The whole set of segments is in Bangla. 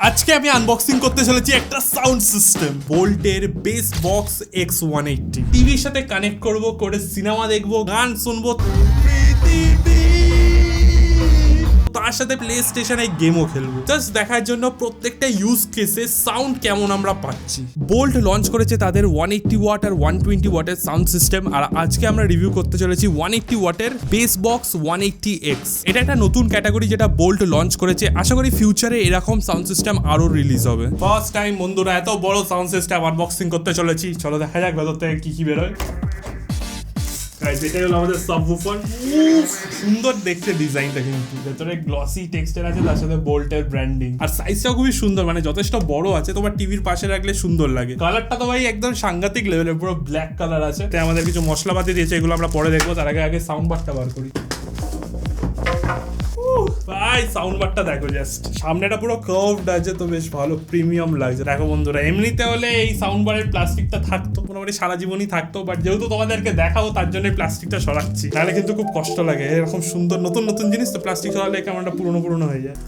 আজকে আমি আনবক্সিং করতে চলেছি একটা সাউন্ড সিস্টেম, বোল্টের বেসবক্স X180। টিভির সাথে কানেক্ট করব, করে সিনেমা দেখবো, গান শুনবো, তার সাথে প্লে স্টেশনে গেমও খেলবো, জাস্ট দেখার জন্য প্রত্যেকটা ইউজ কেসে সাউন্ড কেমন আমরা পাচ্ছি। বোল্ট লঞ্চ করেছে তাদের 180 ওয়াট আর 120 ওয়াটের সাউন্ড সিস্টেম, আর আজকে আমরা রিভিউ করতে চলেছি 180 ওয়াটের বেসবক্স 180X। এটা একটা নতুন ক্যাটাগরি যেটা বোল্ট লঞ্চ করেছে। আশা করি ফিউচারে এরকম সাউন্ড সিস্টেম আরো রিলিজ হবে। ফার্স্ট টাইম বন্ধুরা এত বড় সাউন্ড সিস্টেম আনবক্সিং করতে চলেছি। চলো দেখা যাক ভেতর থেকে কি কি বেরোয়। এটাই হলো আমাদের সাবউফার। সুন্দর দেখতে ডিজাইনটা, কিন্তু ভেতরে গ্লসি টেক্সচার আছে, তার সাথে বোল্টের ব্র্যান্ডিং, আর সাইজটাও খুবই সুন্দর, মানে যথেষ্ট বড় আছে। তোমার টিভির পাশে রাখলে সুন্দর লাগে। কালারটা তো ভাই একদম সাংঘাতিক লেভেলের, পুরো ব্ল্যাক কালার আছে। তাই আমাদের কিছু মশলাপাতি দিয়েছে, এগুলো আমরা পরে দেখবো। তার আগে সাউন্ড বারটা বার করি। ভাই সাউন্ড বারটা দেখো, জাস্ট সামনেটা পুরো কার্ভড আছে, তো বেশ ভালো প্রিমিয়াম লাগছে। দেখো বন্ধুরা, এমনিতে হলে এই সাউন্ড বারের প্লাস্টিকটা থাকতো, মোটামুটি সারা জীবনই থাকতো, বাট যেহেতু তোমাদেরকে দেখাবো তার জন্য প্লাস্টিকটা সরাচ্ছি, তাহলে কিন্তু খুব কষ্ট লাগে। এরকম সুন্দর নতুন নতুন জিনিস তো প্লাস্টিক সরালে কেমনটা পুরনো হয়ে যায়।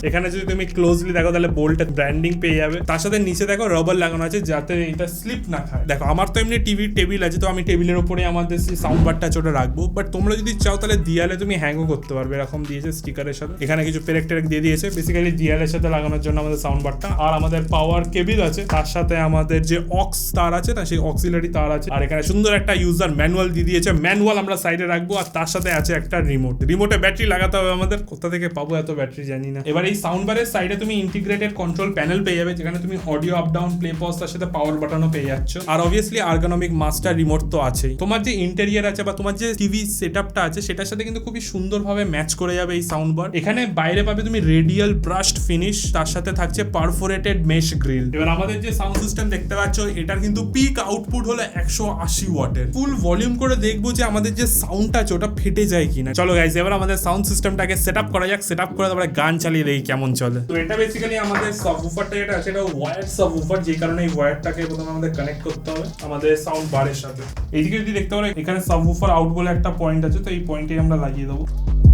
এখানে যদি তুমি ক্লোজলি দেখো তাহলে বোল্টের ব্র্যান্ডিং পেয়ে যাবে। তার সাথে নিচে দেখো রাবার লাগানো আছে যাতে এটা স্লিপ না খায়। দেখো আমার তো এমনি টিভির টেবিল আছে, তো আমি টেবিলের উপরে আমাদের সেই সাউন্ড বারটা ওটা রাখবো, বাট তোমরা যদি চাও তাহলে দিয়ালে তুমি হ্যাংও করতে পারবে। এরকম দিয়েছে স্টিকারের সাথে, এখানে কিছু পেরেক টেরেক দিয়ে দিয়েছে বেসিক্যালি দিয়ালের সাথে লাগানোর জন্য আমাদের সাউন্ড বারটা। আর আমাদের পাওয়ার কেবিল আছে, তার সাথে আমাদের যে অক্স তার আছে না, সেই অক্সিলারি তার আছে। আর এখানে সুন্দর একটা ইউজার ম্যানুয়াল দিয়ে দিয়েছে, ম্যানুয়াল আমরা সাইডে রাখবো। আর তার সাথে আছে একটা রিমোটে ব্যাটারি লাগাতে হবে আমাদের। কোথা থেকে পাবো এত ব্যাটারি জানি না। এবার এই সাউন্ড বারের সাইডে তুমি ইন্টিগ্রেটেড কন্ট্রোল প্যানেল পেয়ে যাবে, যেখানে তুমি audio up down, play pause, তার সাথে পাওয়ার বাটনও পেয়ে যাচ্ছ। আর অবভিয়াসলি আর্গোনমিক মাস্টার রিমোট তো আছেই। তোমার যে ইন্টেরিয়ার আছে বা তোমার যে টিভি সেটআপটা আছে সেটার সাথে কিন্তু খুবই সুন্দরভাবে ম্যাচ করে যাবে এই সাউন্ড বার। এখানে বাইরে পাবে তুমি রেডিয়াল ব্রাশড ফিনিশ, তার সাথে থাকছে পারফোরেটেড মেশ গ্রিল। এবার আমাদের যে সাউন্ড সিস্টেম দেখতে পাচ্ছ, এটার কিন্তু পিক আউটপুট হলো 180 ওয়াটের। ফুল ভলিউম করে দেখবো যে আমাদের যে সাউন্ডটা আছে ওটা ফেটে যায় কিনা। চলো গাইস, এবার আমাদের সাউন্ড সিস্টেমটাকে সেটআপ করা যাক। সেটআপ করে তারপরে গান চালিয়ে দেখি কেমন চলে। তো এটা বেসিক্যালি আমাদের সাবউফারটা যেটা আছে, এটা ওয়্যার্ড সাবউফার, যে কারণে এই ওয়্যারটাকে প্রথমে আমাদের কানেক্ট করতে হবে আমাদের সাউন্ড বারের সাথে। এইদিকে যদি দেখতে পারো, এখানে সাবউফার আউট বলে একটা পয়েন্ট আছে, তো এই পয়েন্টে আমরা লাগিয়ে দেবো।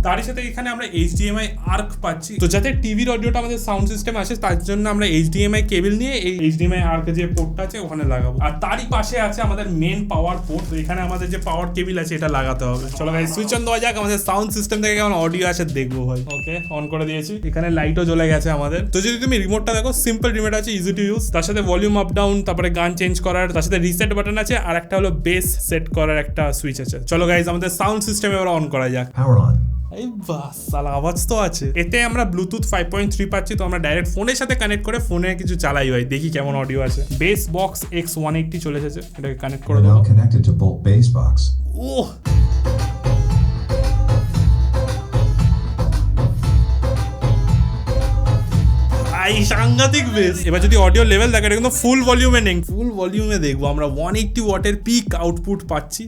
তারই সাথে এখানে আমরা HDMI আর্ক পাচ্ছি, তো যাতে টিভির অডিওটা আমাদের সাউন্ড সিস্টেম আসে তার জন্য আমরা HDMI কেবল নিয়ে এই HDMI আর্ক যে পোর্টটা আছে ওখানে লাগাবো। আর তারই পাশে আছে আমাদের মেন পাওয়ার পোর্ট, তো এখানে আমাদের যে পাওয়ার কেবল আছে এটা লাগাতে হবে। চলো গাইস, সুইচ অন দেওয়া যাক, আমাদের সাউন্ড সিস্টেম থেকে কেমন অডিও আসে দেখবো ভাই। ওকে, অন করে দিয়েছি। এখানে লাইটও জ্বলে গেছে আমাদের। তো যদি তুমি রিমোটটা দেখো, সিম্পল রিমোট আছে, ইজি টু ইউজ। তার সাথে ভলিউম আপ ডাউন, তারপরে গান চেঞ্জ করার, তার সাথে রিসেট বাটন আছে, আর একটা হলো বেস সেট করার একটা সুইচ আছে। চলো গাইস, আমাদের সাউন্ড সিস্টেম এবার অন করা যাক। এই বাস, সালা আওয়াজ তো আছে। এতে আমরা ব্লুটুথ 5.3 পাচ্ছি, তো আমরা ডাইরেক্ট ফোনের সাথে কানেক্ট করে ফোনে কিছু চালাই ভাই, দেখি কেমন অডিও আছে। বেসবক্স X180 চলে এসেছে, এটাকে কানেক্ট করে দেবো। Connected to Boult BassBox. ওহ, সাংঘাতিক বেস। এবার যদি অডিও লেভেল দেখে, এটা কিন্তু ফুল ভলিউমে নেই, ফুল ভলিউমে দেখবো আমরা 180 ওয়াটের পিক আউটপুট পাচ্ছি।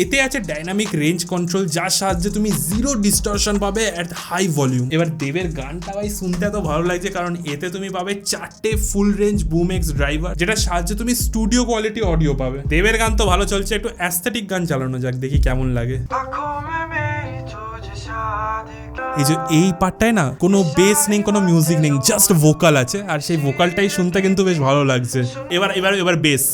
এতে আছে ডাইনামিক রেঞ্জ কন্ট্রোল, যার সাহায্যে তুমি জিরো ডিস্টরশন পাবে এট হাই ভলিউম। এবার দেবের গানটা ভাই শুনতে এত ভালো লাগছে, কারণ এতে তুমি পাবে 4টে full range boom X driver, যেটার সাহায্যে তুমি স্টুডিও কোয়ালিটি অডিও পাবে। দেবের গান তো ভালো চলছে, একটু অ্যাস্থেটিক গান চালানো যাক, দেখি কেমন লাগে। এই যে এই পার্টটায় না কোনো বেস নেই, কোনো মিউজিক নেই, জাস্ট ভোকাল আছে, আর সেই ভোকালটাই শুনতে কিন্তু বেশ ভালো লাগছে। এবার বেস।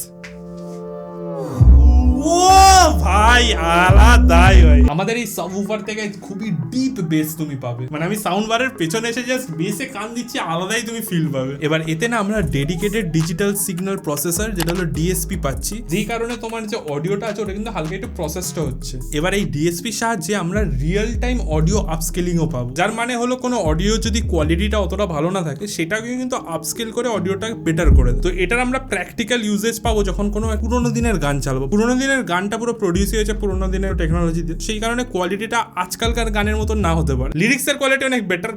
ভাই আলাদাই ভাই, আমাদের এই সাবউফার থেকে খুবই ডিপ বেস তুমি পাবে, মানে আমি সাউন্ড বারের পেছনে এসে জাস্ট বেসে কান দিচ্ছি, আলাদাই তুমি ফিল পাবে। এবার এতে না আমরা ডেডিকেটেড ডিজিটাল সিগন্যাল প্রসেসর, যেটা হলো DSP পাচ্ছি, যেই কারণে তোমার যে অডিওটা আছে ওটা কিন্তু হালকা একটু প্রসেসটা হচ্ছে। এবার এই DSP সাহায্যে আমরা রিয়েল টাইম অডিও আপস্কেলিংও পাবো, যার মানে হলো কোনো অডিও যদি কোয়ালিটিটা অতটা ভালো না থাকে সেটাকে কিন্তু আপস্কেল করে অডিওটা বেটার করে দেয়। তো এটার আমরা প্র্যাকটিক্যাল ইউজেজ পাবো যখন কোনো পুরোনো দিনের গান চালাবো। পুরোনো দিনের গানটা পুরো প্রডিউস হয়েছে পুরোনো দিনের টেকনোলজি দিয়ে, সেই কারণে কোয়ালিটিটা আজকালকার গানের মতো না হতে পারে, লিরিক্সের কোয়ালিটি অনেক বেটার।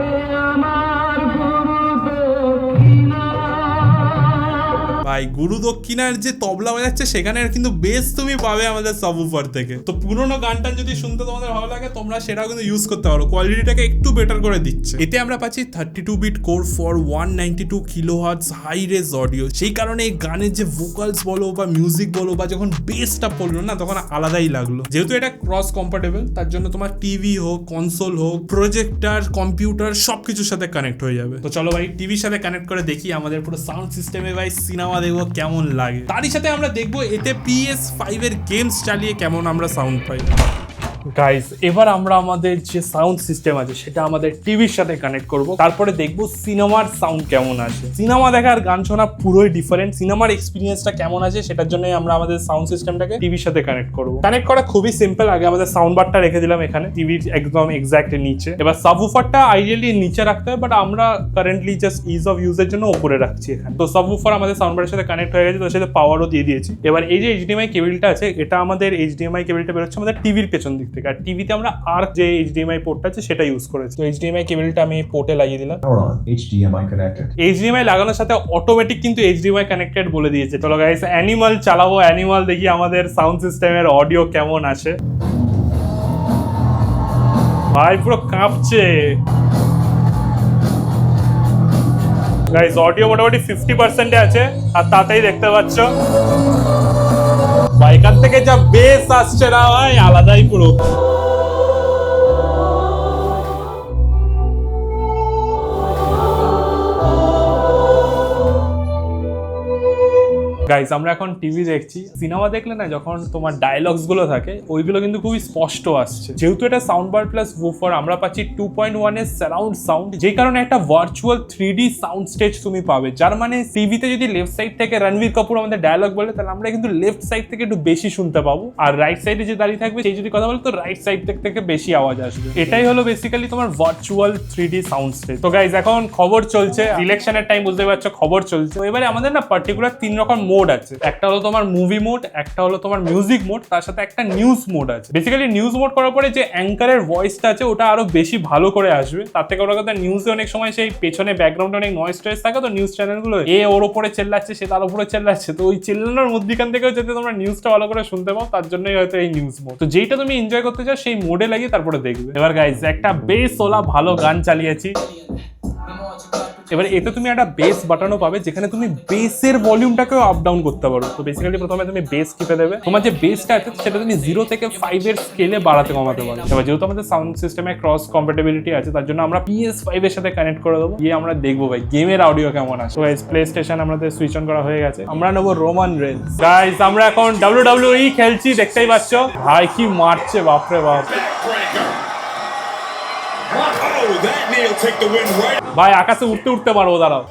ভাই গুরু দক্ষিণার যে তবলা বাজাচ্ছে সেখানে কিন্তু বেস তুমি পাবে আমাদের সাবউফার থেকে। তো পুরোনো গানটা যদি শুনতে তোমাদের ভালো লাগে তোমরা সেটাও কিন্তু ইউজ করতে পারো, কোয়ালিটিটাকে একটু বেটার করে দিচ্ছে। এতে আমরা পাচ্ছি 32 bit core for 192 kilohertz hi res audio. সেই কারণে এই গানের যে ভোকালস বলো বা মিউজিক বলো বা যখন বেসটা পড়লো না তখন আলাদাই লাগলো। যেহেতু এটা ক্রস কম্পাটেবল তার জন্য তোমার টিভি হোক, কনসোল হোক, প্রজেক্টর, কম্পিউটার সবকিছুর সাথে কানেক্ট হয়ে যাবে। তো চলো ভাই টিভির সাথে কানেক্ট করে দেখি আমাদের পুরো সাউন্ড সিস্টেমে ভাই সিনেমা দেখবো কেমন লাগে। তারই সাথে আমরা দেখবো এতে PS5 এর গেমস চালিয়ে কেমন আমরা সাউন্ড পাই। গাইস এবার আমরা আমাদের যে সাউন্ড সিস্টেম আছে সেটা আমাদের টিভির সাথে কানেক্ট করব, তারপরে দেখবো সিনেমার সাউন্ড কেমন আসে। সিনেমা দেখার গান শোনা পুরোই ডিফারেন্ট, সিনেমার এক্সপিরিয়েন্সটা কেমন আছে সেটার জন্য আমরা আমাদের সাউন্ড সিস্টেমটাকে টিভির সাথে কানেক্ট করব। কানেক্ট করা খুবই সিম্পল, আগে আমাদের সাউন্ড বারটা রেখে দিলাম এখানে টিভির একদম এক্স্যাক্ট নিচে। এবার সাবউফারটা আইডিয়ালি নিচে রাখতে হয়, বাট আমরা কারেন্টলি জাস্ট ইজ অফ ইউজের জন্য উপরে রাখছি এখানে। তো সাবউফার আমাদের সাউন্ড বারের সাথে কানেক্ট হয়ে গেছে, তার সাথে পাওয়ারও দিয়ে দিয়েছি। এবার এই যে HDMI কেবলটা আছে এটা আমাদের HDMI কেবলটা বেরোচ্ছে আমাদের টিভির পেছন দিক থেকে, আর টিভিতে আমরা আর যে HDMI পোর্টটা আছে সেটা ইউজ করেছি। তো HDMI কেবলটা আমি পোর্টে লাগিয়ে দিলাম। HDMI connected. HDMI লাগানোর সাথে অটোমেটিক কিন্তু HDMI কানেক্টেড বলে দিয়েছে। চলো গাইস অ্যানিমাল চালাবো, অ্যানিমাল দেখি আমাদের সাউন্ড সিস্টেমের অডিও কেমন আসে। ভাই পুরো কাঁপছে গাইস, অডিও মোটামুটি 50% আছে আর তাতেই দেখতে পাচ্ছ ভাই এখান থেকে যা বেস আসছে না ভাই আলাদাই পুরো। গাইস আমরা এখন টিভি দেখছি, সিনেমা দেখলে না যখন তোমার ডায়লগস গুলো থাকে ওইগুলো কিন্তু খুবই স্পষ্ট আসছে। যেহেতু এটা সাউন্ড বার প্লাস উফার আমরা পাচ্ছি 2.1 এর সারাউন্ড সাউন্ড, যে কারণে একটা ভার্চুয়াল 3D সাউন্ড স্টেজ তুমি পাবে। যার মানে টিভিতে যদি লেফট সাইড থেকে রণবীর কাপুর আমাদের ডায়লগ বলে তাহলে আমরা কিন্তু লেফট সাইড থেকে একটু বেশি শুনতে পাবো, আর রাইট সাইডে যে দাঁড়িয়ে থাকবে সেই যদি কথা বলে তো রাইট সাইড থেকে বেশি আওয়াজ আসবে। এটাই হলো বেসিক্যালি তোমার ভার্চুয়াল 3D সাউন্ড স্টেজ। তো গাইস এখন খবর চলছে, ইলেকশনের টাইম বুঝতে পারছো খবর চলছে। তো এবারে আমাদের না পার্টিকুলার 3 রকম মোড আছে, একটা হলো তোমার মুভি মোড, একটা হলো তোমার মিউজিক মোড, তার সাথে একটা নিউজ মোড আছে। বেসিক্যালি নিউজ মোড করার পরে যে অ্যাঙ্কারের ভয়েসটা আছে ওটা আরো বেশি ভালো করে আসবে। তার থেকে বড় কথা নিউজে অনেক সময় সেই পেছনে ব্যাকগ্রাউন্ডে অনেক নয়েজ টয়েজ থাকে, তো নিউজ চ্যানেলগুলো ওর উপরে চেল্লাচ্ছে সে তার উপরে চেল্লাচ্ছে, তো ওই চেল্লানোর মধ্যখান থেকেও যাতে তোমরা নিউজটা ভালো করে শুনতে পাও তার জন্যই হয়তো এই নিউজ মোড। তো যেইটা তুমি এনজয় করতে চাও সেই মোডে লাগিয়ে তারপরে দেখবে। এবার গাইস একটা বেস ওলা ভালো গান চালিয়েছি, এবার এতে তুমি একটা বেস বাটনও পাবে যেখানে তুমি বেসের ভলিউমটাকেও আপ ডাউন করতে পারো। তো বেসিক্যালি প্রথমে তুমি বেস টিপে দেবে, তোমার যে বেসটা আছে সেটা তুমি 0 থেকে 5 এর স্কেলে বাড়াতে কমাতে পারো। এবার যেহেতু আমাদের সাউন্ড সিস্টেমে ক্রস কম্প্যাটিবিলিটি আছে তার জন্য আমরা PS5 এর সাথে কানেক্ট করে দেবো, গিয়ে আমরা দেখবো ভাই গেমের অডিও কেমন আসে। তো গাইস প্লে স্টেশন আমাদের সুইচ অন করা হয়ে গেছে, আমরা নেবো রোমান রেন্স। গাইস আমরা এখন WWE খেলছি, দেখতেই পাচ্ছ ভাই কি মারছে, বাপরে বাপ। ভাই আকাশে উঠতে উঠতে পারবো, দাঁড়াও।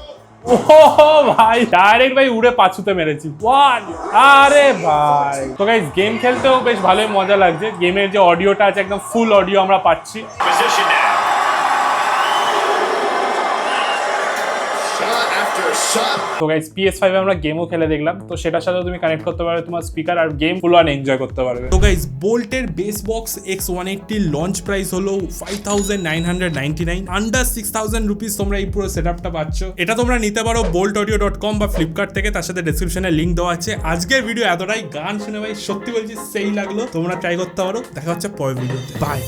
ও ভাই ডাইরেক্ট ভাই উড়ে পাছুতে মেরেছি। আরে ভাই তো গাইস গেম খেলতেও বেশ ভালোই মজা লাগছে, গেমের যে অডিওটা আছে একদম ফুল অডিও আমরা পাচ্ছি। তো গাইস PS5 এ আমরা গেমও খেলে দেখলাম, তো সেটার সাথে তুমি কানেক্ট করতে পারবে তোমার স্পিকার আর গেম ফুল অন এনজয় করতে পারবে। তো গাইস বোল্টের BassBox X180 লঞ্চ প্রাইস হলো 5999, আন্ডার 6000 রুপিস তোমরা এই পুরো সেটআপটা পাচ্ছ। এটা তোমরা নিতে পারো boltaudio.com বা ফ্লিপকার্ট থেকে, তার সাথে ডেসক্রিপশনে লিংক দেওয়া আছে। আজকের ভিডিও এতটাই, গান শুনে ভাই সত্যি বলছি সেই লাগলো, তোমরা ট্রাই করতে পারো। দেখা হচ্ছে পরের ভিডিওতে, বাই।